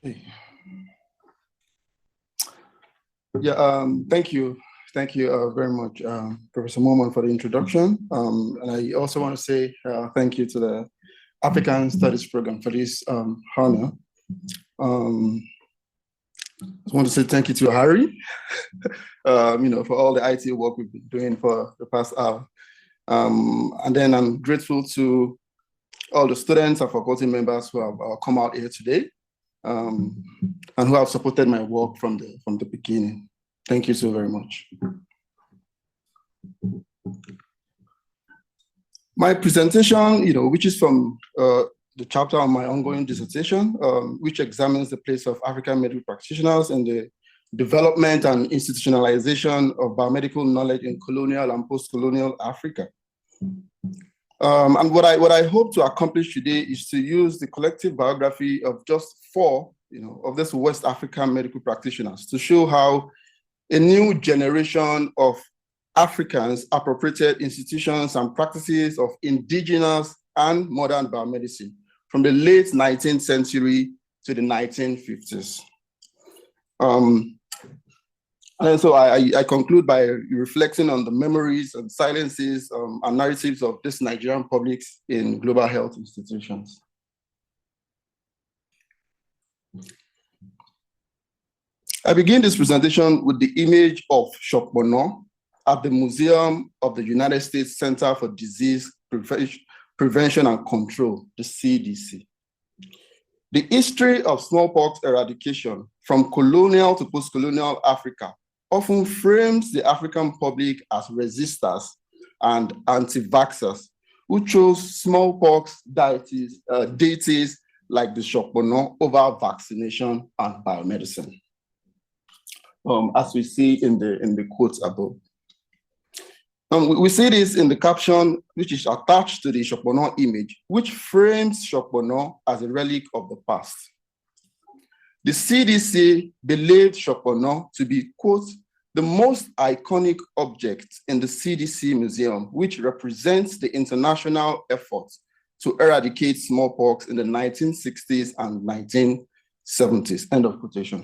Okay. Yeah, thank you. Thank you very much, Professor Mormon, for the introduction. And I also want to say thank you to the African Studies Program for this honor. I want to say thank you to Harry, for all the IT work we've been doing for the past hour. And then I'm grateful to all the students and faculty members who have come out here today and who have supported my work from the beginning. Thank you so very much. My presentation, which is from the chapter on my ongoing dissertation, which examines the place of African medical practitioners in the development and institutionalization of biomedical knowledge in colonial and post-colonial Africa. And what I hope to accomplish today is to use the collective biography of just 4, of these West African medical practitioners to show how a new generation of Africans appropriated institutions and practices of indigenous and modern biomedicine from the late 19th century to the 1950s. And so I conclude by reflecting on the memories and silences and narratives of this Nigerian publics in global health institutions. I begin this presentation with the image of Sopona at the Museum of the United States Center for Disease Prevention and Control, the CDC. The history of smallpox eradication from colonial to post-colonial Africa often frames the African public as resistors and anti-vaxxers who chose smallpox deities like the Sopona over vaccination and biomedicine, as we see in the quotes above. We see this in the caption, which is attached to the Sopona image, which frames Sopona as a relic of the past. The CDC believed Sopona to be, quote, the most iconic object in the CDC museum, which represents the international effort to eradicate smallpox in the 1960s and 1970s, end of quotation.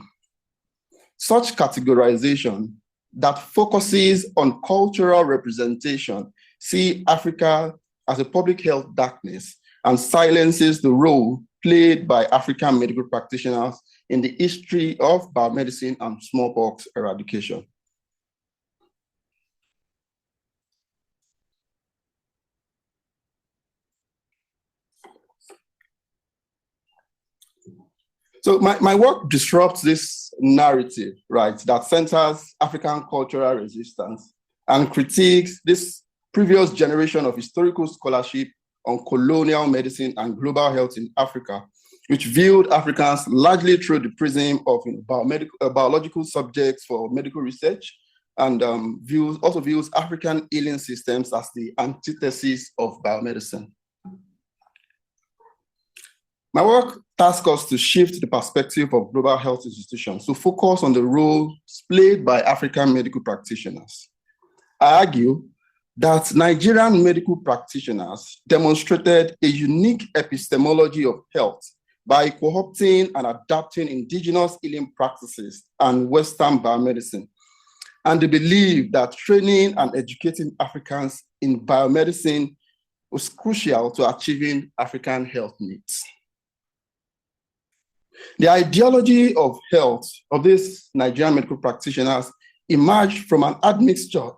Such categorization that focuses on cultural representation see Africa as a public health darkness and silences the role played by African medical practitioners in the history of biomedicine and smallpox eradication. So my work disrupts this narrative, right, that centers African cultural resistance and critiques this previous generation of historical scholarship on colonial medicine and global health in Africa, which viewed Africans largely through the prism of biological subjects for medical research, and also views African healing systems as the antithesis of biomedicine. My work tasks us to shift the perspective of global health institutions to focus on the role played by African medical practitioners. I argue that Nigerian medical practitioners demonstrated a unique epistemology of health by co-opting and adapting indigenous healing practices and Western biomedicine. And they believe that training and educating Africans in biomedicine was crucial to achieving African health needs. The ideology of health of these Nigerian medical practitioners emerged from an admixture,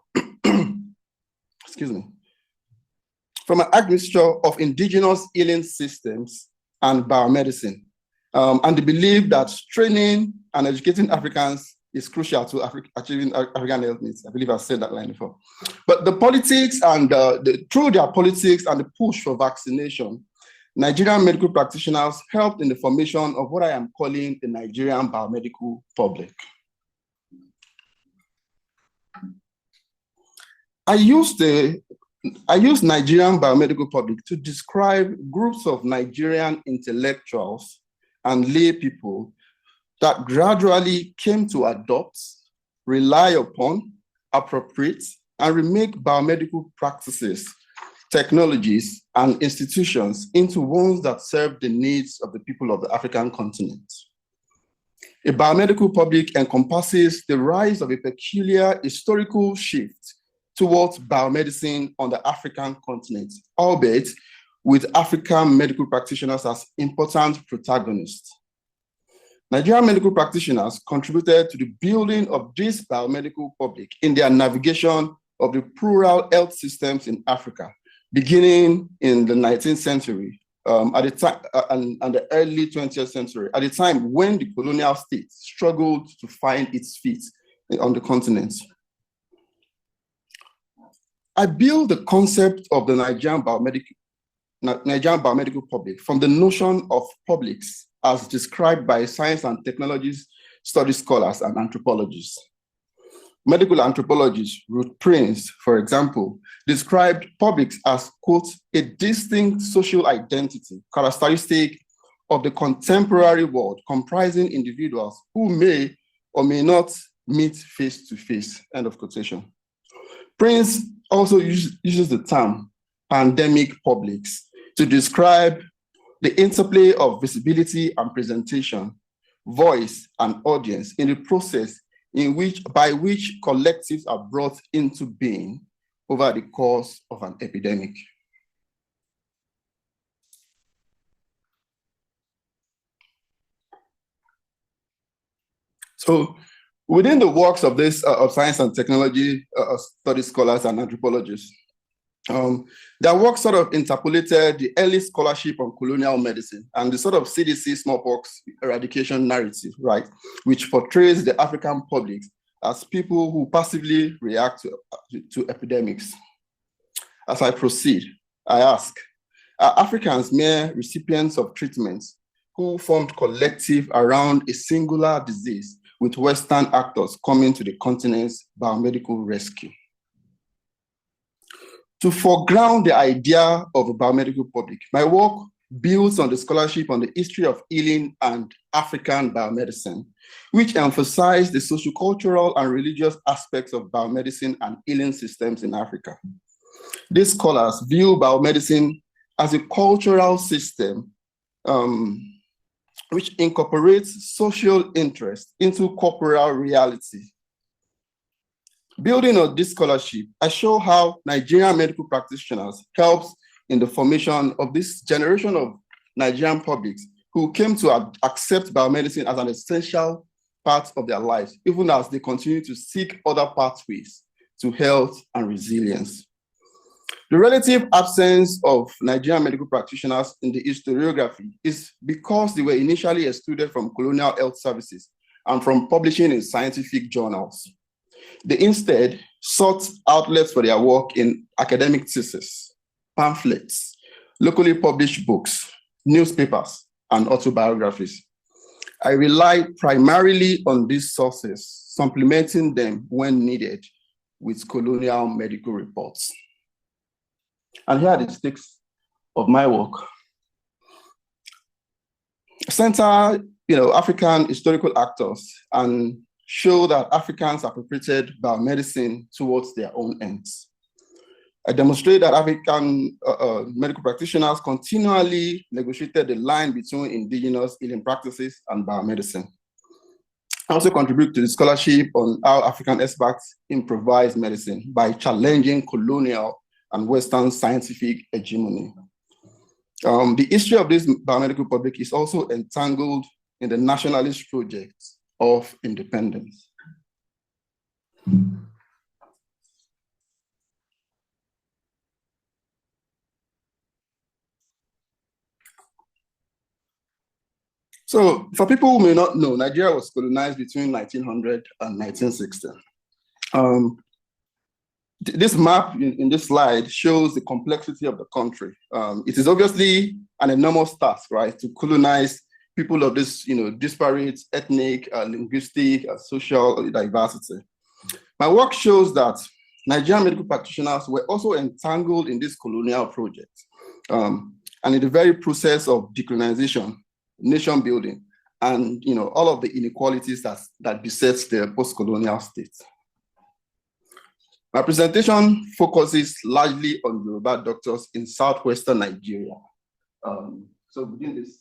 from an admixture of indigenous healing systems and biomedicine. And they believe that training and educating Africans is crucial to achieving African health needs. I believe I've said that line before. But the politics and through their politics and the push for vaccination, Nigerian medical practitioners helped in the formation of what I am calling the Nigerian biomedical public. I use Nigerian biomedical public to describe groups of Nigerian intellectuals and lay people that gradually came to adopt, rely upon, appropriate, and remake biomedical practices, technologies, and institutions into ones that serve the needs of the people of the African continent. A biomedical public encompasses the rise of a peculiar historical shift towards biomedicine on the African continent, albeit with African medical practitioners as important protagonists. Nigerian medical practitioners contributed to the building of this biomedical public in their navigation of the plural health systems in Africa, beginning in the 19th century, at the time and the early 20th century, at the time when the colonial state struggled to find its feet on the continent. I built the concept of the Nigerian biomedical public from the notion of publics as described by science and technologies studies scholars and anthropologists. Medical anthropologist Ruth Prince, for example, described publics as, quote, a distinct social identity characteristic of the contemporary world, comprising individuals who may or may not meet face to face, end of quotation. Prince also uses the term pandemic publics to describe the interplay of visibility and presentation, voice and audience in the process by which collectives are brought into being over the course of an epidemic. So within the works of this of science and technology study scholars and anthropologists, their work sort of interpolated the early scholarship on colonial medicine and the sort of CDC smallpox eradication narrative, right, which portrays the African public as people who passively react to epidemics. As I proceed, I ask, are Africans mere recipients of treatments who formed collective around a singular disease with Western actors coming to the continent's biomedical rescue? To foreground the idea of a biomedical public, my work builds on the scholarship on the history of healing and African biomedicine, which emphasize the sociocultural and religious aspects of biomedicine and healing systems in Africa. These scholars view biomedicine as a cultural system which incorporates social interest into corporeal reality. Building on this scholarship, I show how Nigerian medical practitioners helped in the formation of this generation of Nigerian publics who came to accept biomedicine as an essential part of their lives, even as they continue to seek other pathways to health and resilience. The relative absence of Nigerian medical practitioners in the historiography is because they were initially excluded from colonial health services and from publishing in scientific journals. They instead sought outlets for their work in academic theses, pamphlets, locally published books, newspapers, and autobiographies. I rely primarily on these sources, supplementing them when needed with colonial medical reports. And here are the stakes of my work. Center, African historical actors and show that Africans appropriated biomedicine towards their own ends. I demonstrate that African medical practitioners continually negotiated the line between indigenous healing practices and biomedicine. I also contribute to the scholarship on how African experts improvise medicine by challenging colonial and Western scientific hegemony. The history of this biomedical public is also entangled in the nationalist project of independence. So for people who may not know, Nigeria was colonized between 1900 and 1960. This map in this slide shows the complexity of the country. It is obviously an enormous task, right, to colonize people of this, disparate ethnic, linguistic, social diversity. My work shows that Nigerian medical practitioners were also entangled in this colonial project and in the very process of decolonization, nation building, and all of the inequalities that besets the post-colonial state. My presentation focuses largely on Yoruba doctors in southwestern Nigeria. So within this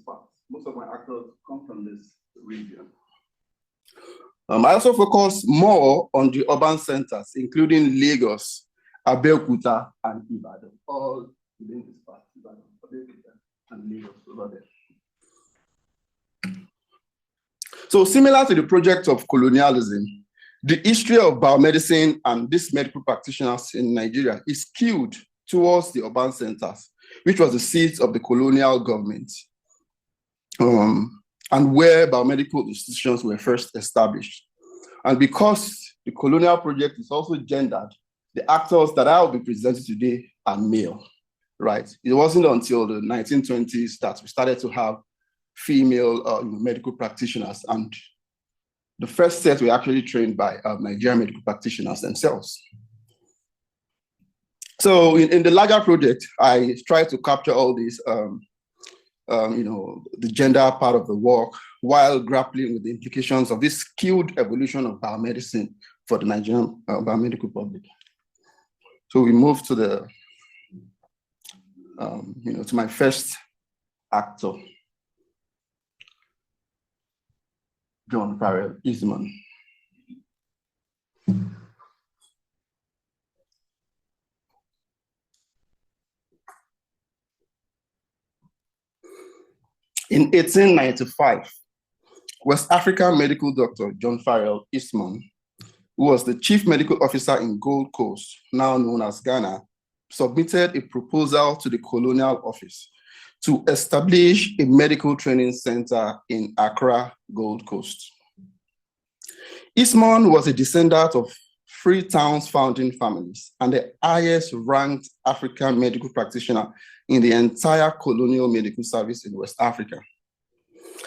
part, most of my actors come from this region. I also focus more on the urban centers, including Lagos, Abeokuta, and Ibadan, all within this part, Ibadan, Abeokuta, and Lagos over there. So similar to the project of colonialism, the history of biomedicine and these medical practitioners in Nigeria is skewed towards the urban centers, which was the seat of the colonial government, and where biomedical institutions were first established. And because the colonial project is also gendered, the actors that I will be presenting today are male, right? It wasn't until the 1920s that we started to have female medical practitioners, and the first set were actually trained by Nigerian medical practitioners themselves. So in the larger project, I tried to capture all these, the gender part of the work, while grappling with the implications of this skewed evolution of biomedicine for the Nigerian biomedical public. So we move to the, to my first actor, John Farrell Eastman. In 1895, West African medical doctor John Farrell Eastman, who was the chief medical officer in Gold Coast, now known as Ghana, submitted a proposal to the colonial office to establish a medical training center in Accra, Gold Coast. Eastman was a descendant of Freetown's founding families and the highest ranked African medical practitioner in the entire colonial medical service in West Africa.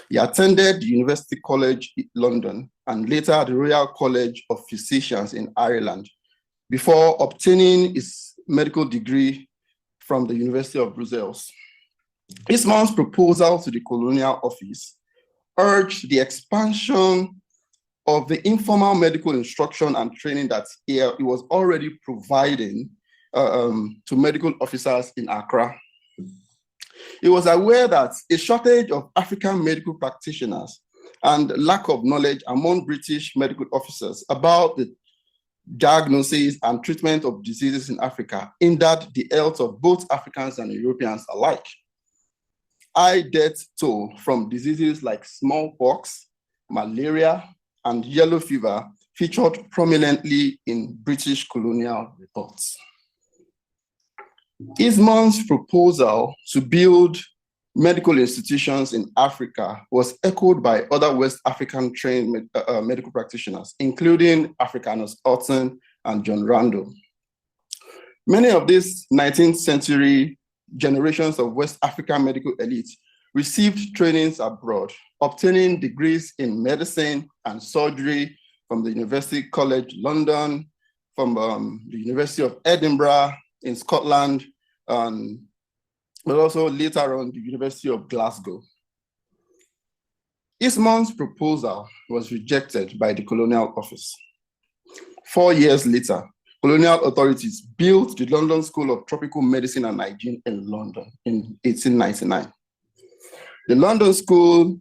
He attended the University College London and later the Royal College of Physicians in Ireland before obtaining his medical degree from the University of Brussels. Eastman's proposal to the colonial office urged the expansion of the informal medical instruction and training that he was already providing to medical officers in Accra. He was aware that a shortage of African medical practitioners and lack of knowledge among British medical officers about the diagnosis and treatment of diseases in Africa hindered the health of both Africans and Europeans alike. High death toll from diseases like smallpox, malaria, and yellow fever featured prominently in British colonial reports. Eastman's proposal to build medical institutions in Africa was echoed by other West African trained medical practitioners, including Africanus Hudson and John Randall. Many of these 19th century generations of West African medical elites received trainings abroad, obtaining degrees in medicine and surgery from the University College London, from the University of Edinburgh in Scotland, but also later on the University of Glasgow. Eastman's proposal was rejected by the colonial office. 4 years later, colonial authorities built the London School of Tropical Medicine and Hygiene in London in 1899. The London School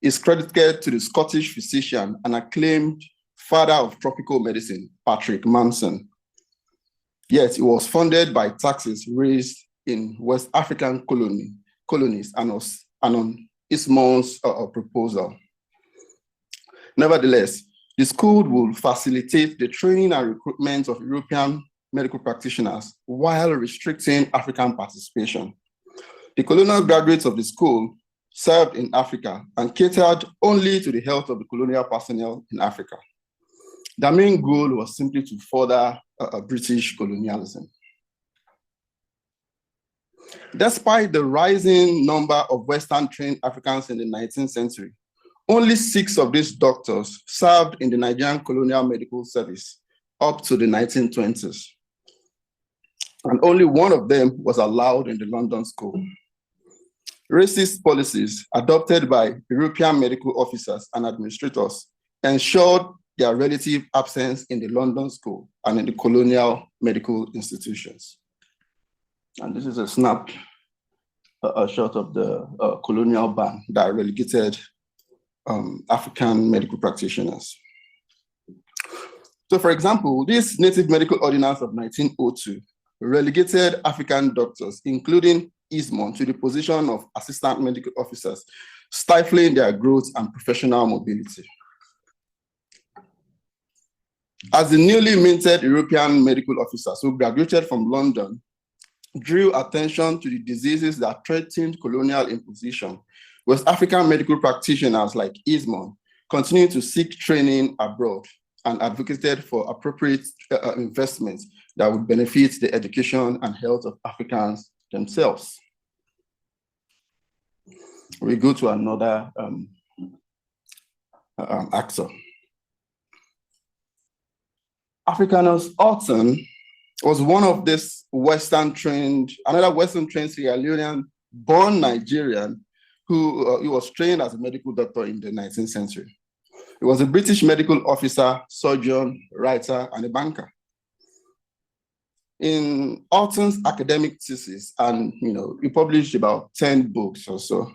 is credited to the Scottish physician and acclaimed father of tropical medicine, Patrick Manson. Yet it was funded by taxes raised in West African colonies and on Eastman's proposal. Nevertheless, the school will facilitate the training and recruitment of European medical practitioners while restricting African participation. The colonial graduates of the school served in Africa and catered only to the health of the colonial personnel in Africa. Their main goal was simply to further British colonialism. Despite the rising number of Western-trained Africans in the 19th century, only 6 of these doctors served in the Nigerian colonial medical service up to the 1920s. And only 1 of them was allowed in the London School. Racist policies adopted by European medical officers and administrators ensured their relative absence in the London School and in the colonial medical institutions. And this is a shot of the colonial ban that relegated African medical practitioners. So, for example, this Native Medical Ordinance of 1902 relegated African doctors, including Eastmont, to the position of assistant medical officers, stifling their growth and professional mobility. As the newly minted European medical officers who graduated from London drew attention to the diseases that threatened colonial imposition, West African medical practitioners like Eastmont continued to seek training abroad and advocated for appropriate investments that would benefit the education and health of Africans themselves. We go to another actor. Africanus Orton was one of this another Western-trained Sierra Leonean born Nigerian who he was trained as a medical doctor in the 19th century. He was a British medical officer, surgeon, writer, and a banker. In Orton's academic thesis, and he published about 10 books or so,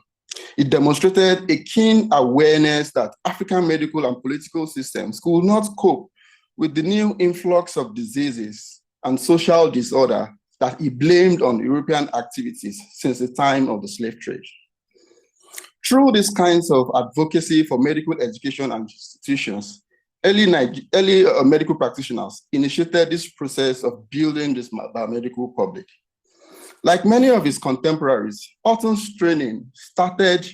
he demonstrated a keen awareness that African medical and political systems could not cope with the new influx of diseases and social disorder that he blamed on European activities since the time of the slave trade. Through these kinds of advocacy for medical education and institutions, early medical practitioners initiated this process of building this biomedical public. Like many of his contemporaries, Orton's training started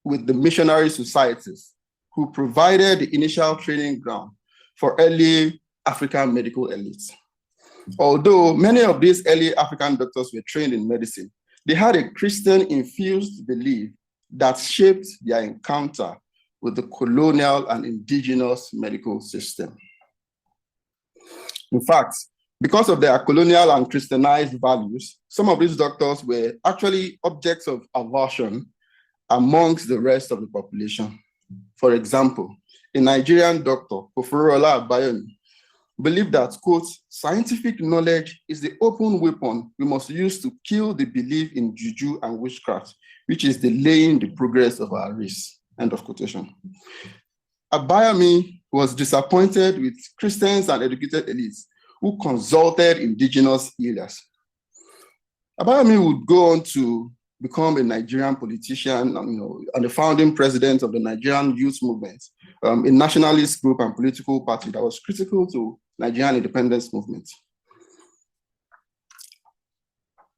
with the missionary societies, who provided the initial training ground for early African medical elites. Although many of these early African doctors were trained in medicine, they had a Christian-infused belief that shaped their encounter with the colonial and indigenous medical system. In fact, because of their colonial and Christianized values, some of these doctors were actually objects of aversion amongst the rest of the population. For example, a Nigerian doctor, Oforola Abayomi, believed that, quote, scientific knowledge is the open weapon we must use to kill the belief in juju and witchcraft, which is delaying the progress of our race, end of quotation. Abayomi was disappointed with Christians and educated elites who consulted indigenous healers. Abayomi would go on to become a Nigerian politician and the founding president of the Nigerian Youth Movement, a nationalist group and political party that was critical to Nigerian independence movement.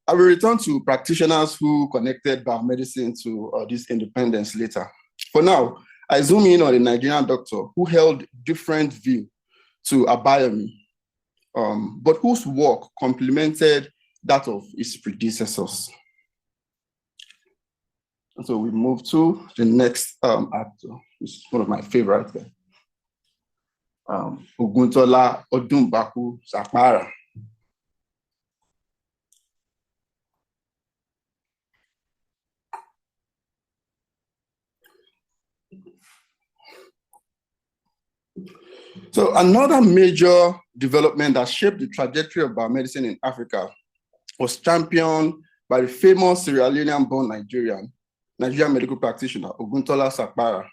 I will return to practitioners who connected biomedicine to this independence later. For now, I zoom in on a Nigerian doctor who held different view to Abayomi, but whose work complemented that of his predecessors. And so we move to the next actor, which is one of my favorites, Oguntola Odumbaku Sapara. So another major development that shaped the trajectory of biomedicine in Africa was championed by the famous Sierra Leonean-born Nigerian medical practitioner, Oguntola Sapara.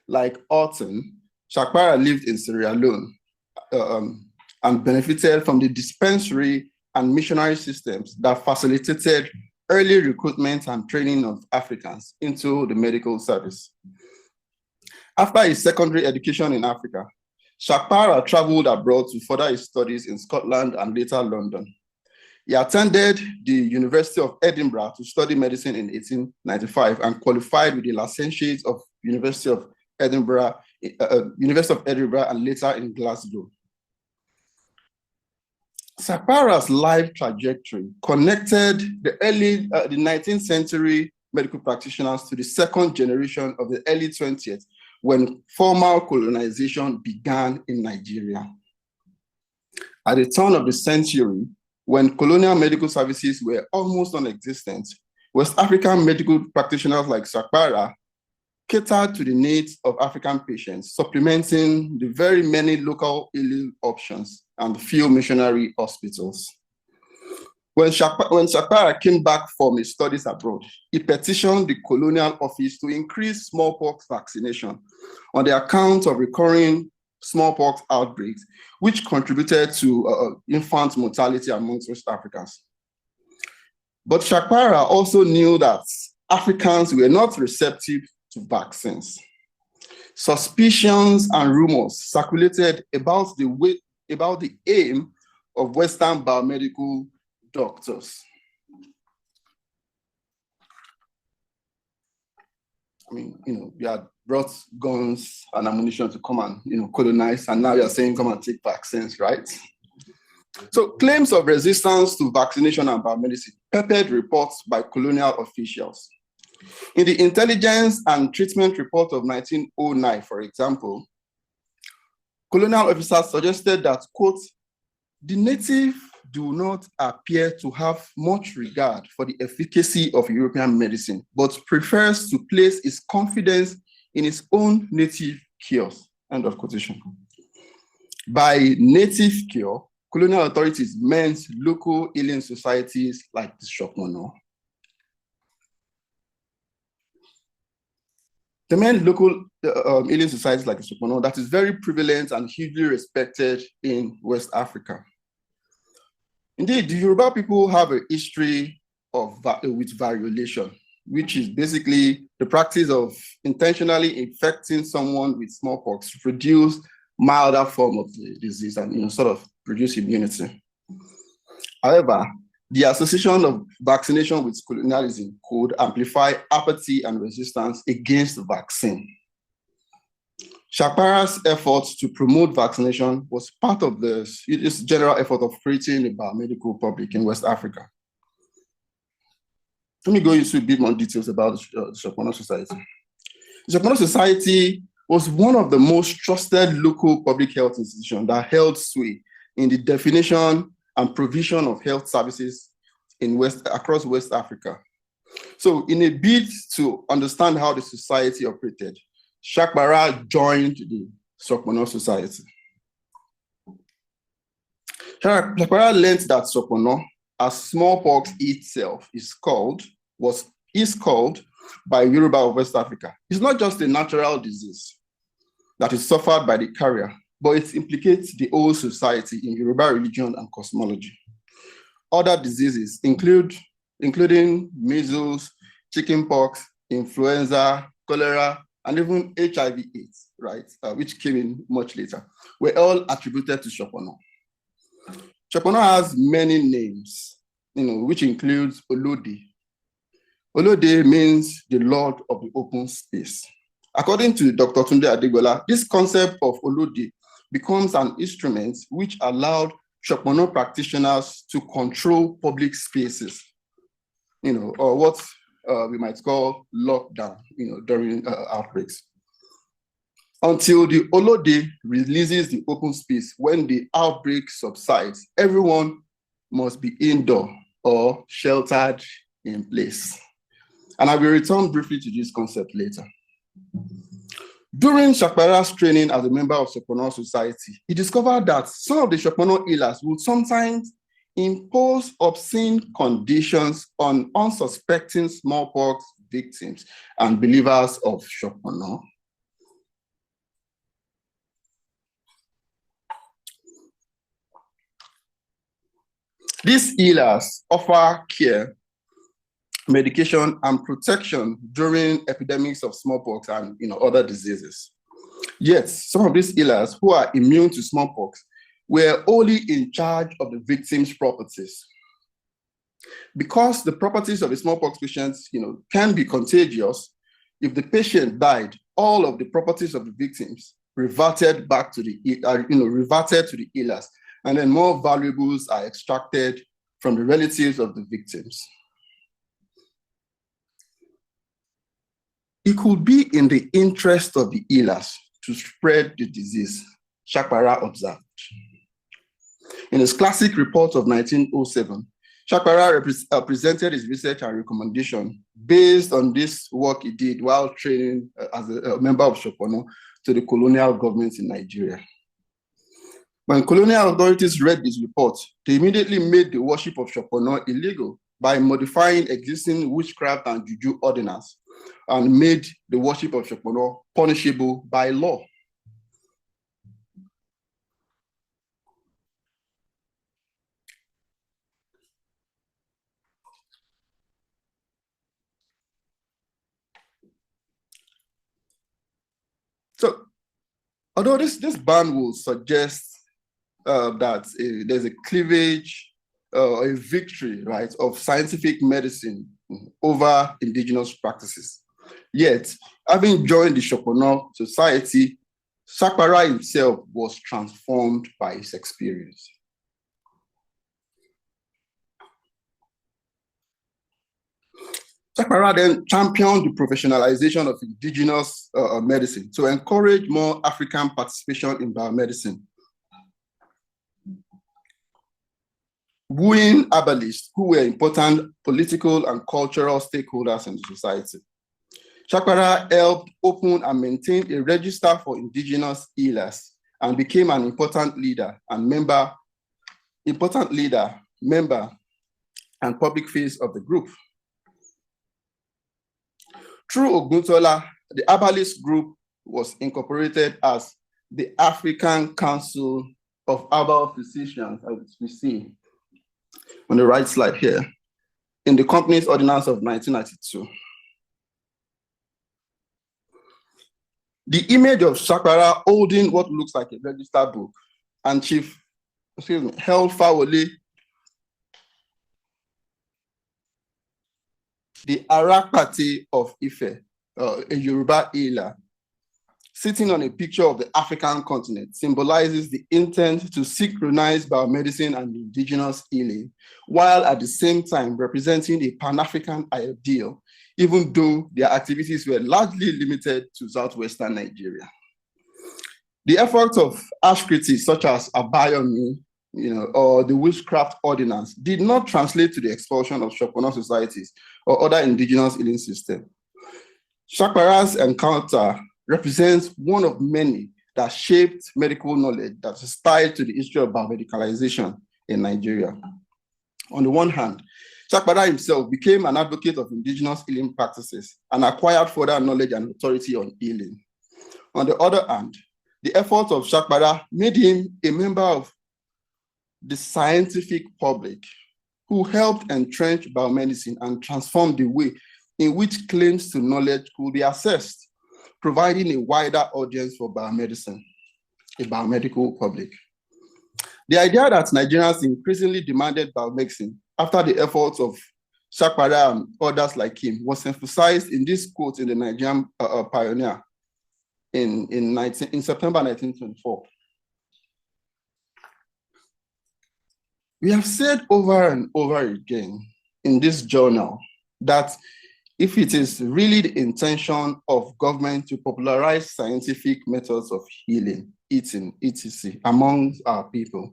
Like Orton, Sapara lived in Sierra Leone and benefited from the dispensary and missionary systems that facilitated early recruitment and training of Africans into the medical service. After his secondary education in Africa, Sapara traveled abroad to further his studies in Scotland and later London. He attended the University of Edinburgh to study medicine in 1895 and qualified with the licentiate of University of Edinburgh and later in Glasgow. Sapara's life trajectory connected the 19th century medical practitioners to the second generation of the early 20th, when formal colonization began in Nigeria. At the turn of the century, when colonial medical services were almost non-existent, West African medical practitioners like Sapara catered to the needs of African patients, supplementing the very many local healing options and few missionary hospitals. When Shakpara came back from his studies abroad, he petitioned the colonial office to increase smallpox vaccination on the account of recurring smallpox outbreaks, which contributed to infant mortality amongst West Africans. But Shakpara also knew that Africans were not receptive to vaccines. Suspicions and rumors circulated about the aim of Western biomedical doctors. I mean, you had brought guns and ammunition to come and, colonize, and now you're saying come and take vaccines, right? So claims of resistance to vaccination and biomedicine peppered reports by colonial officials. In the Intelligence and Treatment Report of 1909, for example, colonial officers suggested that, quote, the native do not appear to have much regard for the efficacy of European medicine, but prefers to place his confidence in his own native cures, end of quotation. By native cure, colonial authorities meant local healing societies like the Sopona. They meant local healing societies like the Sopona that is very prevalent and hugely respected in West Africa. Indeed, the Yoruba people have a history with variolation, which is basically the practice of intentionally infecting someone with smallpox to produce milder form of the disease and sort of produce immunity. However, the association of vaccination with colonialism could amplify apathy and resistance against the vaccine. Shakpara's efforts to promote vaccination was part of this general effort of creating a biomedical public in West Africa. Let me go into a bit more details about the Sopona Society. The Sopona Society was one of the most trusted local public health institutions that held sway in the definition and provision of health services across West Africa. So in a bid to understand how the society operated, Shakpara joined the Sopona Society. Shakpara learned that Sopona, as smallpox itself is called by Yoruba of West Africa. It's not just a natural disease that is suffered by the carrier, but it implicates the whole society in Yoruba religion and cosmology. Other diseases including measles, chickenpox, influenza, cholera, and even HIV/AIDS, right, which came in much later, were all attributed to Sopona. Sopona has many names, which includes Olode. Olode means the Lord of the open space. According to Dr. Tunde Adegbola, this concept of Olode becomes an instrument which allowed Sopona practitioners to control public spaces, or what we might call lockdown, during outbreaks. Until the Olode releases the open space, when the outbreak subsides, everyone must be indoor or sheltered in place. And I will return briefly to this concept later. During Shakpara's training as a member of Sopona Society, he discovered that some of the Sopona healers would sometimes impose obscene conditions on unsuspecting smallpox victims and believers of Sopona. These healers offer care, medication, and protection during epidemics of smallpox and other diseases. Yet, some of these healers who are immune to smallpox were only in charge of the victim's properties. Because the properties of the smallpox patients can be contagious, if the patient died, all of the properties of the victims reverted back to the healers, and then more valuables are extracted from the relatives of the victims. It could be in the interest of the healers to spread the disease, Shakpara observed. In his classic report of 1907, Shakpara presented his research and recommendation based on this work he did while training as a member of Sopona to the colonial government in Nigeria. When colonial authorities read this report, they immediately made the worship of Sopona illegal by modifying existing witchcraft and juju ordinance and made the worship of Sopona punishable by law. So, although this ban will suggest that there's a cleavage, a victory, right, of scientific medicine over indigenous practices, yet, having joined the Sopona society, Sakpara himself was transformed by his experience. Sakpara then championed the professionalization of indigenous medicine to encourage more African participation in biomedicine, wooing herbalists who were important political and cultural stakeholders in the society. Sakpara helped open and maintain a register for indigenous healers and became an important leader, member, and public face of the group. Through Oguntola, the herbalist group was incorporated as the African Council of Herbal Physicians, as we see on the right slide here, in the company's ordinance of 1992. The image of Sakpara holding what looks like a register book and Chief Helfawole, the Arakpate of Ife, a Yoruba healer, sitting on a picture of the African continent, symbolizes the intent to synchronize biomedicine and indigenous healing, while at the same time representing a Pan-African ideal, even though their activities were largely limited to southwestern Nigeria. The efforts of ash critics such as Abayomi, or the witchcraft ordinance did not translate to the expulsion of Sopona societies or other indigenous healing systems. Sakpara's encounter represents one of many that shaped medical knowledge that is tied to the history of biomedicalization in Nigeria. On the one hand, Sakpara himself became an advocate of indigenous healing practices and acquired further knowledge and authority on healing. On the other hand, the efforts of Sakpara made him a member of the scientific public who helped entrench biomedicine and transform the way in which claims to knowledge could be assessed, providing a wider audience for biomedicine, a biomedical public. The idea that Nigerians increasingly demanded biomedicine after the efforts of Sakpara and others like him was emphasized in this quote in the Nigerian Pioneer in September 1924. We have said over and over again in this journal that if it is really the intention of government to popularize scientific methods of healing, eating, etc., among our people,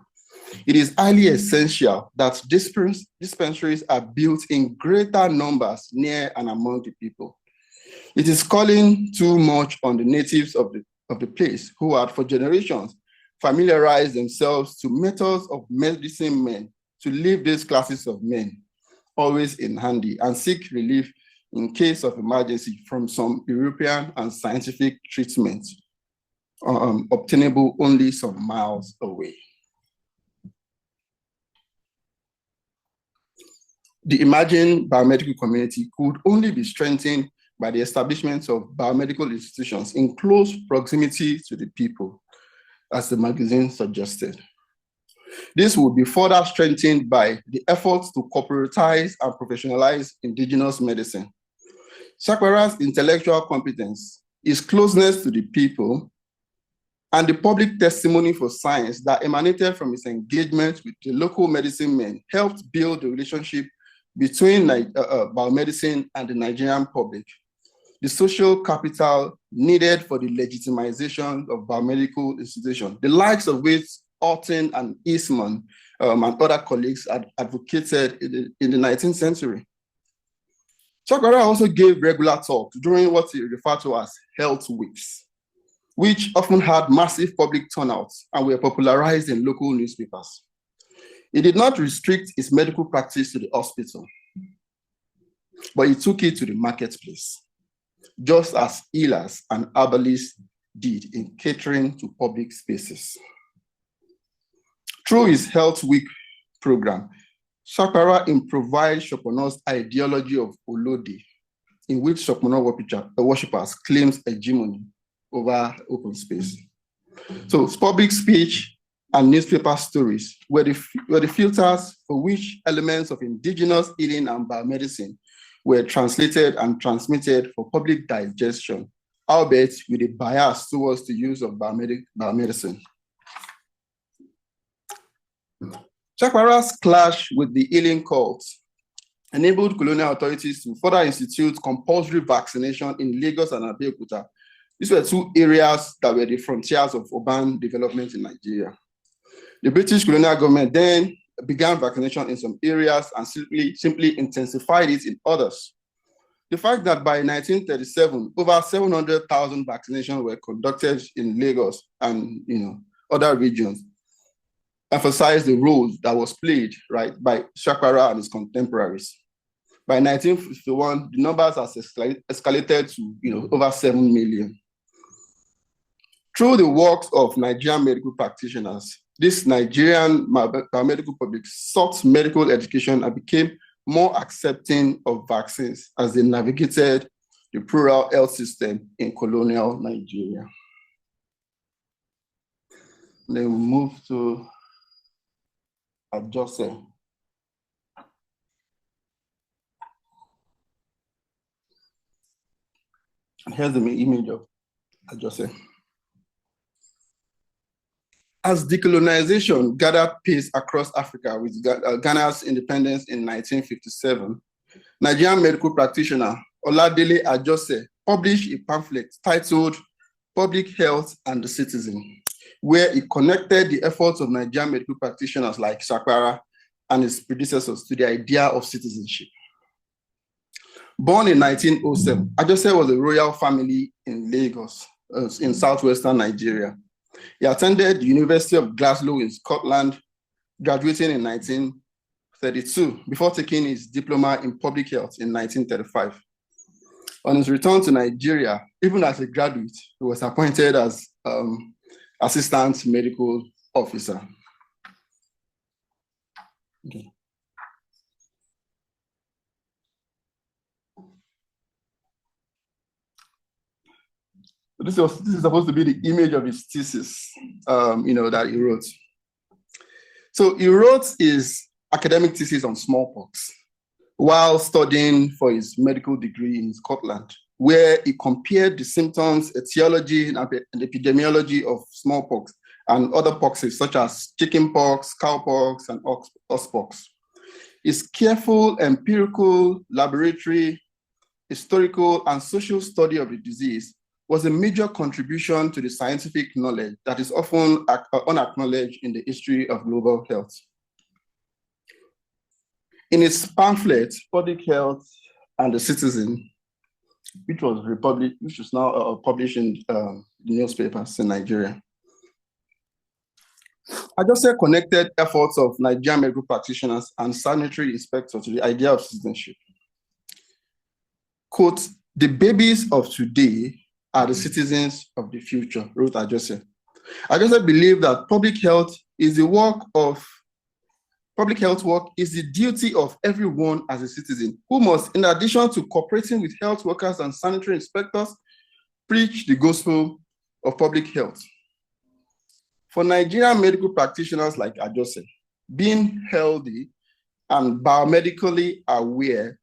it is highly essential that dispensaries are built in greater numbers near and among the people. It is calling too much on the natives of the place who had for generations familiarized themselves to methods of medicine men to leave these classes of men always in handy and seek relief in case of emergency from some European and scientific treatment obtainable only some miles away. The emerging biomedical community could only be strengthened by the establishment of biomedical institutions in close proximity to the people, as the magazine suggested. This would be further strengthened by the efforts to corporatize and professionalize indigenous medicine. Sakpara's intellectual competence, his closeness to the people, and the public testimony for science that emanated from his engagement with the local medicine men helped build the relationship between biomedicine and the Nigerian public, the social capital needed for the legitimization of biomedical institutions, the likes of which Orton and Eastman and other colleagues had advocated in the 19th century. Sakpara also gave regular talks during what he referred to as health weeks. which often had massive public turnouts and were popularized in local newspapers. It did not restrict its medical practice to the hospital, but it took it to the marketplace, just as healers and herbalists did in catering to public spaces. Through his Health Week program, Sakpara improvised Sopona's ideology of Olode, in which Sopona worshippers claimed hegemony over open space. So public speech and newspaper stories were the filters for which elements of indigenous healing and biomedicine were translated and transmitted for public digestion, albeit with a bias towards the use of biomedicine. Sakpara's clash with the healing cult enabled colonial authorities to further institute compulsory vaccination in Lagos and Abeokuta. These were two areas that were the frontiers of urban development in Nigeria. The British colonial government then began vaccination in some areas and simply intensified it in others. The fact that by 1937, over 700,000 vaccinations were conducted in Lagos and other regions emphasized the role that was played by Sakpara and his contemporaries. By 1951, the numbers has escalated to over 7 million. Through the works of Nigerian medical practitioners, this Nigerian biomedical public sought medical education and became more accepting of vaccines as they navigated the plural health system in colonial Nigeria. Then we move to Ajose. Here's the image of Ajose. As decolonization gathered pace across Africa with Ghana's independence in 1957, Nigerian medical practitioner Oladele Ajose published a pamphlet titled Public Health and the Citizen, where he connected the efforts of Nigerian medical practitioners like Sakpara and his predecessors to the idea of citizenship. Born in 1907, Ajose was a royal family in Lagos, in southwestern Nigeria. He attended the University of Glasgow in Scotland, graduating in 1932 before taking his diploma in public health in 1935. On his return to Nigeria, even as a graduate, he was appointed as assistant medical officer. Okay. This is supposed to be the image of his thesis, that he wrote. So he wrote his academic thesis on smallpox while studying for his medical degree in Scotland, where he compared the symptoms, etiology, and epidemiology of smallpox and other poxes such as chickenpox, cowpox, and oxpox. His careful empirical, laboratory, historical, and social study of the disease was a major contribution to the scientific knowledge that is often unacknowledged in the history of global health. In his pamphlet, Public Health and the Citizen, which was now published in the newspapers in Nigeria, Ajose connected efforts of Nigerian medical practitioners and sanitary inspectors to the idea of citizenship. Quote, "The babies of today are the citizens of the future," wrote Ajose. Ajose believed that public health work is the duty of everyone as a citizen, who must, in addition to cooperating with health workers and sanitary inspectors, preach the gospel of public health. For Nigerian medical practitioners like Ajose, being healthy and biomedically aware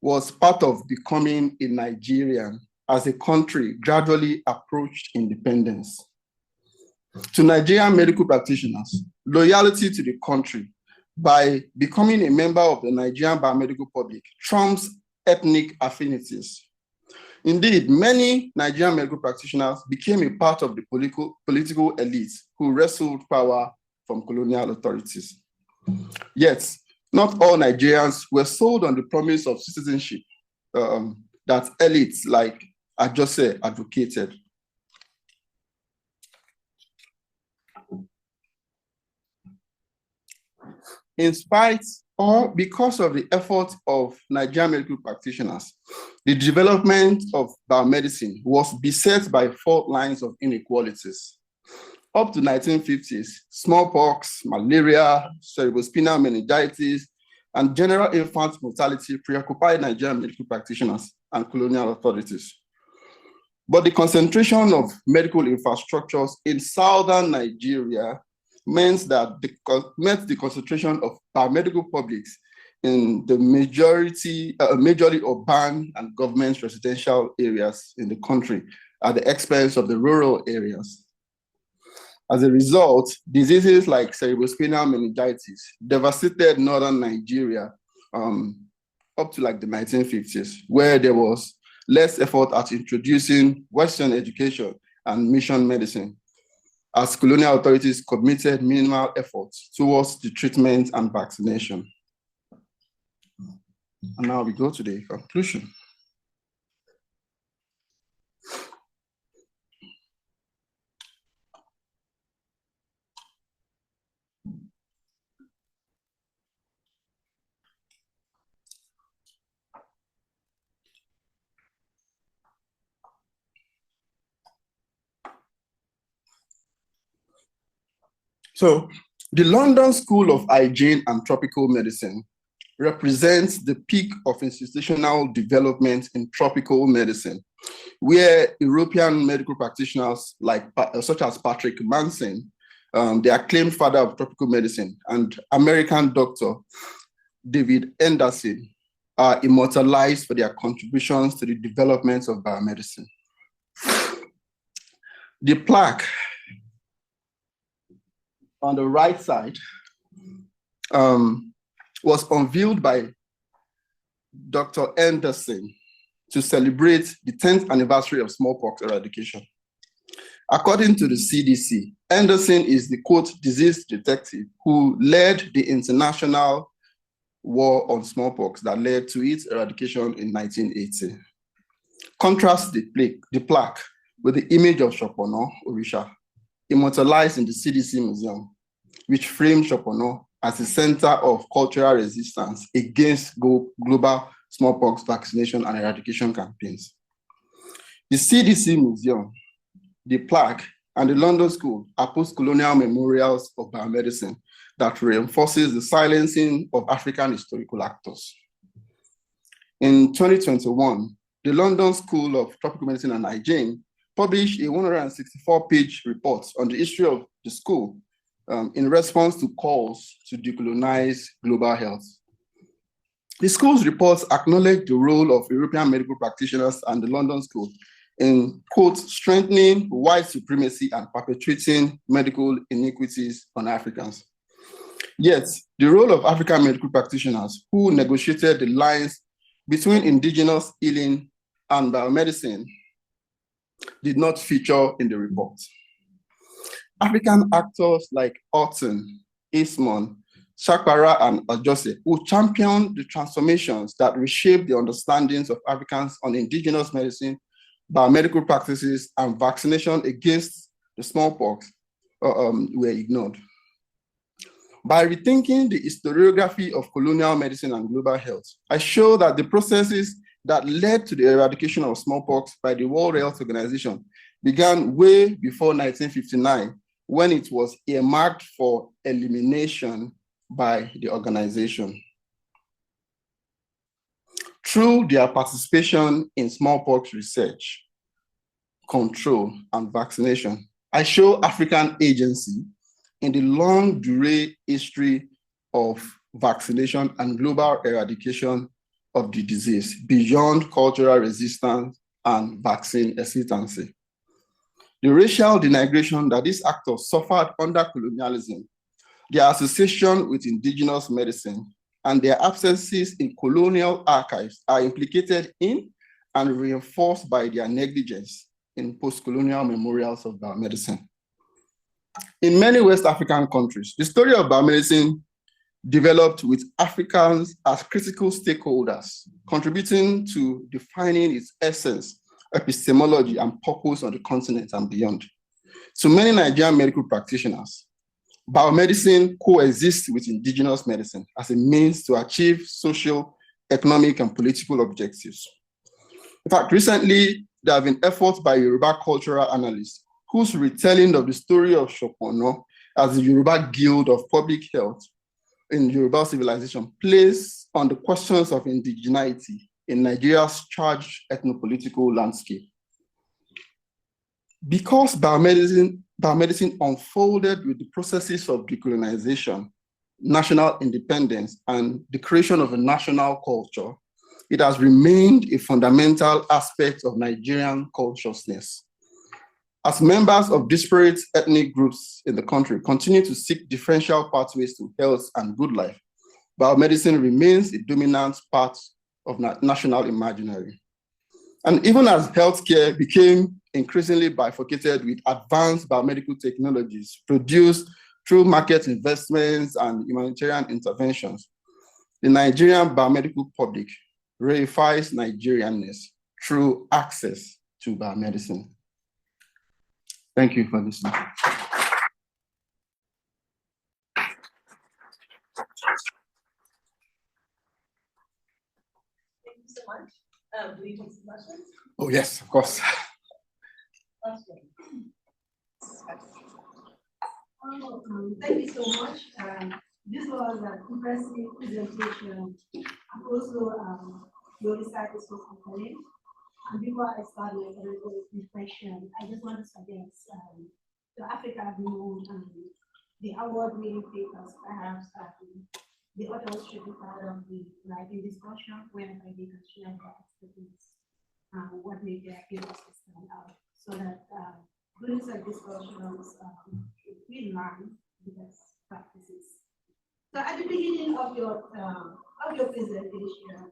was part of becoming a Nigerian as a country gradually approached independence. To Nigerian medical practitioners, loyalty to the country by becoming a member of the Nigerian biomedical public trumps ethnic affinities. Indeed, many Nigerian medical practitioners became a part of the political elites who wrestled power from colonial authorities. Yet, not all Nigerians were sold on the promise of citizenship that elites like Ajose advocated. In spite or because of the efforts of Nigerian medical practitioners, the development of biomedicine was beset by fault lines of inequalities. Up to 1950s, smallpox, malaria, cerebrospinal meningitis, and general infant mortality preoccupied Nigerian medical practitioners and colonial authorities. But the concentration of medical infrastructures in southern Nigeria meant the concentration of biomedical publics in the majorly urban and government residential areas in the country at the expense of the rural areas. As a result, diseases like cerebrospinal meningitis devastated northern Nigeria up to like the 1950s, where there was less effort at introducing Western education and mission medicine, as colonial authorities committed minimal efforts towards the treatment and vaccination. And now we go to the conclusion. So the London School of Hygiene and Tropical Medicine represents the peak of institutional development in tropical medicine, where European medical practitioners such as Patrick Manson, the acclaimed father of tropical medicine, and American doctor David Henderson are immortalized for their contributions to the development of biomedicine. The plaque on the right side was unveiled by Dr. Henderson to celebrate the 10th anniversary of smallpox eradication. According to the CDC, Henderson is the, quote, disease detective who led the international war on smallpox that led to its eradication in 1980. Contrast the plaque with the image of Sopona, Orisha, immortalized in the CDC Museum, which framed Sopona as a center of cultural resistance against global smallpox vaccination and eradication campaigns. The CDC Museum, the plaque, and the London School are post-colonial memorials of biomedicine that reinforces the silencing of African historical actors. In 2021, the London School of Tropical Medicine and Hygiene published a 164-page report on the history of the school in response to calls to decolonize global health. The school's reports acknowledge the role of European medical practitioners and the London School in, quote, strengthening white supremacy and perpetuating medical inequities on Africans. Yet, the role of African medical practitioners who negotiated the lines between indigenous healing and biomedicine did not feature in the report. African actors like Orton, Eastman, Shakpara, and Ajose, who championed the transformations that reshaped the understandings of Africans on indigenous medicine, biomedical practices, and vaccination against the smallpox, were ignored. By rethinking the historiography of colonial medicine and global health, I show that the processes that led to the eradication of smallpox by the World Health Organization began way before 1959, when it was earmarked for elimination by the organization. Through their participation in smallpox research, control, and vaccination, I show African agency in the long durée history of vaccination and global eradication of the disease beyond cultural resistance and vaccine hesitancy. The racial denigration that these actors suffered under colonialism, their association with indigenous medicine, and their absences in colonial archives are implicated in and reinforced by their negligence in post-colonial memorials of biomedicine. In many West African countries, the story of biomedicine developed with Africans as critical stakeholders, contributing to defining its essence, epistemology, and purpose on the continent and beyond. To many Nigerian medical practitioners, biomedicine coexists with indigenous medicine as a means to achieve social, economic, and political objectives. In fact, recently, there have been efforts by Yoruba cultural analysts whose retelling of the story of Sopona as the Yoruba Guild of Public Health in Yoruba civilization plays on the questions of indigeneity in Nigeria's charged ethnopolitical landscape. Because biomedicine unfolded with the processes of decolonization, national independence, and the creation of a national culture, it has remained a fundamental aspect of Nigerian consciousness. As members of disparate ethnic groups in the country continue to seek differential pathways to health and good life, biomedicine remains a dominant part of national imaginary. And even as healthcare became increasingly bifurcated with advanced biomedical technologies produced through market investments and humanitarian interventions, the Nigerian biomedical public reifies Nigerianness through access to biomedicine. Thank you for listening. Thank you so much. Do we take some questions? Oh, yes, of course. Thank you so much. This was an impressive presentation, and also your research is so compelling. And before I start my reflection, I just want to suggest the Africa Blue the award-winning papers, perhaps the authors should be part of the discussion whereby they can share their expertise, what made their papers stand out, so that during such discussions we learn the best practices. So at the beginning of your presentation,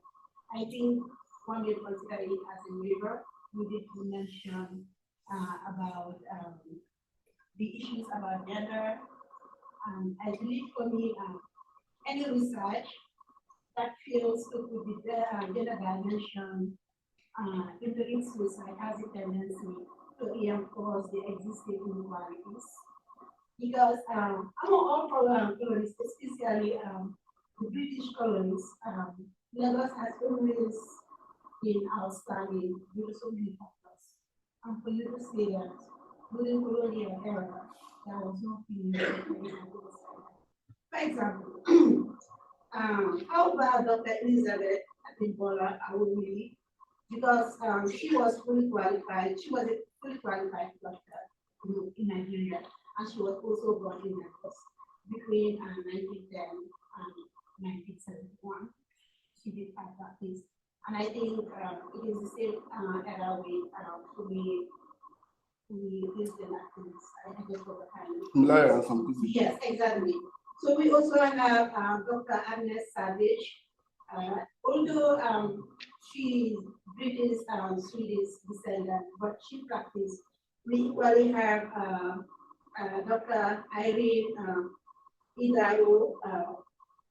I think one may consider it as a waiver. You did mention about the issues about gender. I believe for me, any research that fails to put the gender dimension into its research has a tendency to reinforce the existing inequalities. Because among all colonies, especially the British colonies, Lagos has always been outstanding due to so many factors. And for you to say that during colonial era, there was no feeling. For example, how about Dr. Elizabeth Adegbite Awoli? Because she was fully qualified, she was a fully qualified doctor in Nigeria, and she was also born in Lagos between 1910 and 1971. She did have practice. And I think it is the same era with Christian activists. I just forgot her name. Yes, exactly. So we also have Dr. Agnes Savage. Although she's British Swedish descendant, but she practiced. We equally have Dr. Irene Idaro,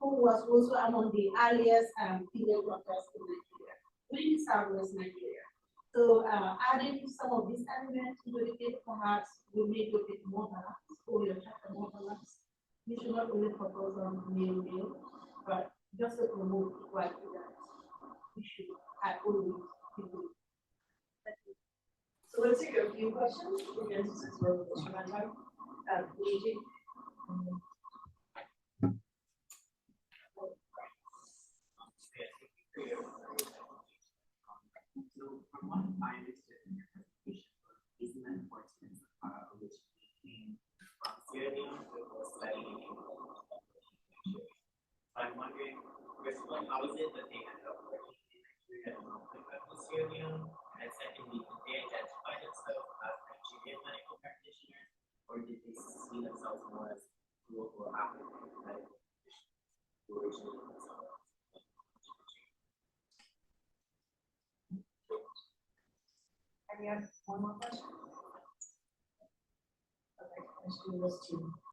who was also among the earliest female doctors in Nigeria, during Southwest Nigeria. So adding some of these elements into the case perhaps will make it a bit more balanced, or your chapter more balanced. We should not only focus on male, but just to promote equality that we should have always people. So let's take a few questions. We're going to since we're on time. Luigi. So from what I understood in your presentation, is the enforcement which came from Sierra Leone to studying in so I'm wondering, first of all, how is it that they ended up working in Nigeria and not with Sierra Leone? And secondly, did they identify themselves as Nigerian medical practitioners, or did they see themselves more as local African medical practitioners who originally themselves? And you have one more question? Okay, let's do this too.